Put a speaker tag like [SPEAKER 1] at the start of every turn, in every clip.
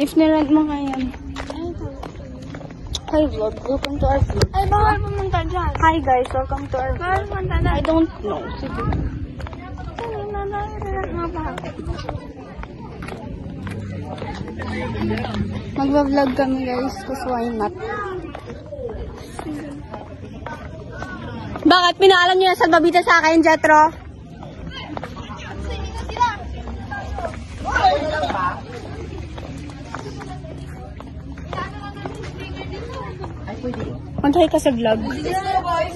[SPEAKER 1] Disneyland mo ngayon. Hi vlog, welcome to our vlog.
[SPEAKER 2] Ay, bawal pumunta dyan.
[SPEAKER 1] Hi guys, welcome to our
[SPEAKER 2] Bawal
[SPEAKER 1] vlog.
[SPEAKER 2] pumunta dyan.
[SPEAKER 1] I don't know. Sige. Magva-vlog kami guys, cause why not? Bakit? Pinaalam niyo na sa babita sa akin, Jetro? Mag-hi ka sa vlog.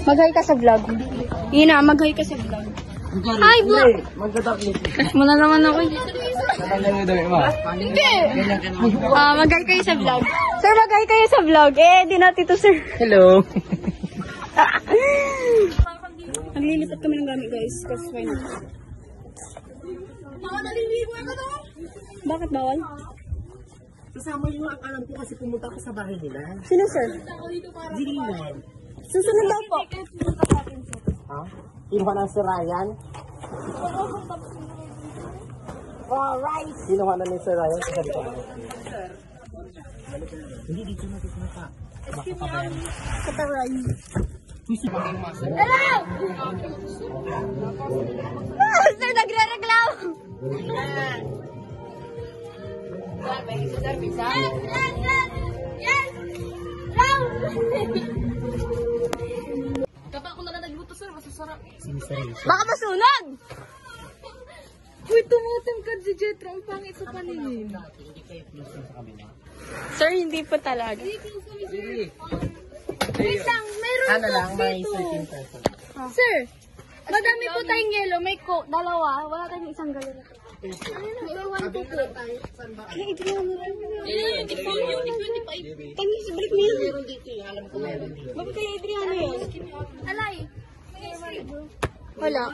[SPEAKER 1] Mag-hi ka sa vlog. Ina, mag-hi ka sa vlog. Hi, vlog! Crush mo na naman ako. Hindi! Mag-hi kayo sa vlog. Sir, mag-hi kayo sa vlog. Di natin to, sir.
[SPEAKER 3] Hello.
[SPEAKER 1] Naglilipat kami ng gamit, guys. Kasi why not? Bakit bawal?
[SPEAKER 3] Kasama yung alam ko kasi pumunta ako sa bahay nila.
[SPEAKER 1] Sino, sir?
[SPEAKER 3] Zillian.
[SPEAKER 1] Susunod daw po.
[SPEAKER 3] Ha? Kinuha na si Ryan. Alright. Kinuha na ni Sir Ryan. Hindi dito na dito na pa.
[SPEAKER 1] Kataray.
[SPEAKER 2] Hello! Sir, nagre-reklamo. Yes! Hello!
[SPEAKER 1] Dapat ako na nagluto, sir. Masasarap.
[SPEAKER 2] Baka masunog!
[SPEAKER 1] Uy, tumutingkad si Jetra. Ang pangit sa paningin. Sir, hindi po talaga.
[SPEAKER 2] Wait lang, meron
[SPEAKER 3] Ano lang, may
[SPEAKER 2] dito.
[SPEAKER 3] 13%.
[SPEAKER 2] Sir, madami po tayong yellow. May coke, dalawa. Wala tayong isang galon. May iwan po po.
[SPEAKER 1] Kaya Adriano rin. Hindi pa. Tangi sa break mo yun. Bakit kaya Adriano yun?
[SPEAKER 2] Alay.
[SPEAKER 1] Wala.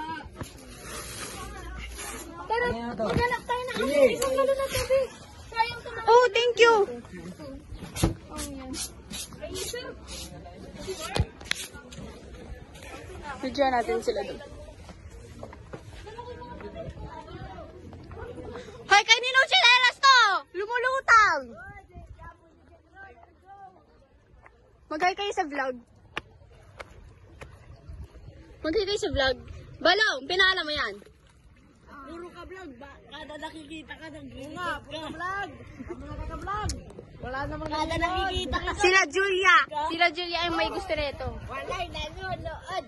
[SPEAKER 2] Pero, maghanap tayo na isang galon na tabi. Sayang ito na.
[SPEAKER 1] Oh, thank you. Bigyan natin sila doon. Hoy, kay Ninong Chinelas to! Lumulutang! Mag-hi kayo sa vlog. Mag-hi kayo sa vlog. Balong, pinaalam mo yan.
[SPEAKER 3] Puro ka vlog. Kada nakikita ka ng gilid. Puro vlog. Vlog. Wala namang
[SPEAKER 2] Kada nakikita ka.
[SPEAKER 1] Sila Julia. Sila Julia ay may gusto nito.
[SPEAKER 2] Walay nanonood.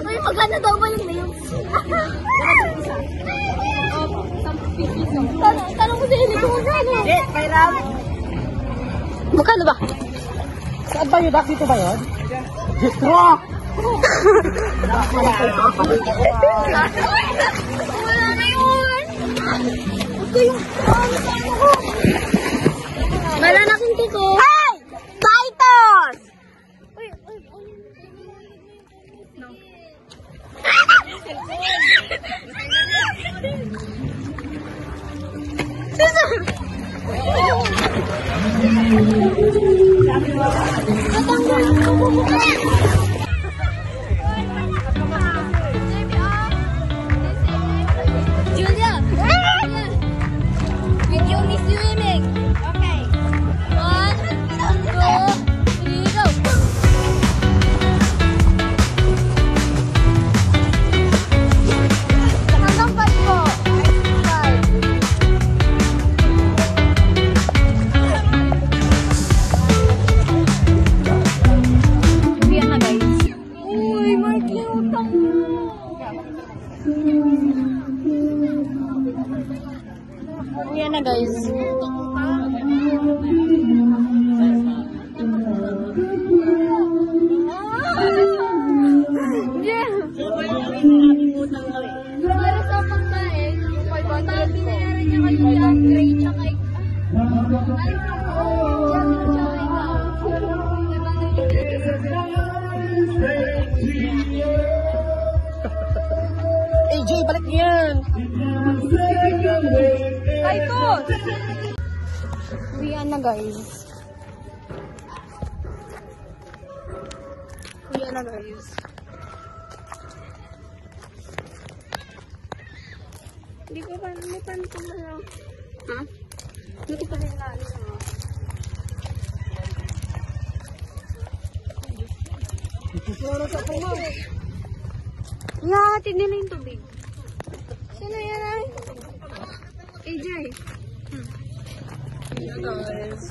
[SPEAKER 2] Uy, magkano daw ba yung nails? Tanong ko sa inyo kung magkano.
[SPEAKER 3] Kailan?
[SPEAKER 1] Magkano ba?
[SPEAKER 3] Saan ba yun? Dito ba yun? Dito!
[SPEAKER 2] Wala na yun! ko yung... Wala na akong tiko. Hey! Titus! Uy, uy, uy. No. Julia! Video me swimming! Okay. 1, 2, 3, go! Hanggang 5 po. 5. Uwian na guys. Uy, Mark yung utang mo. Uwian na guys. Para sa pagkain, binayaran niya kayo yung grade tsaka
[SPEAKER 3] AJ, balik niyo yan.
[SPEAKER 2] Titus! Uwian na guys. Uwian na guys. Hindi ko pa ito na lang. Ha? Hindi ko pa rin naalis na. Ihahatid nila yung tubig. Sino yan ay? AJ. Guys.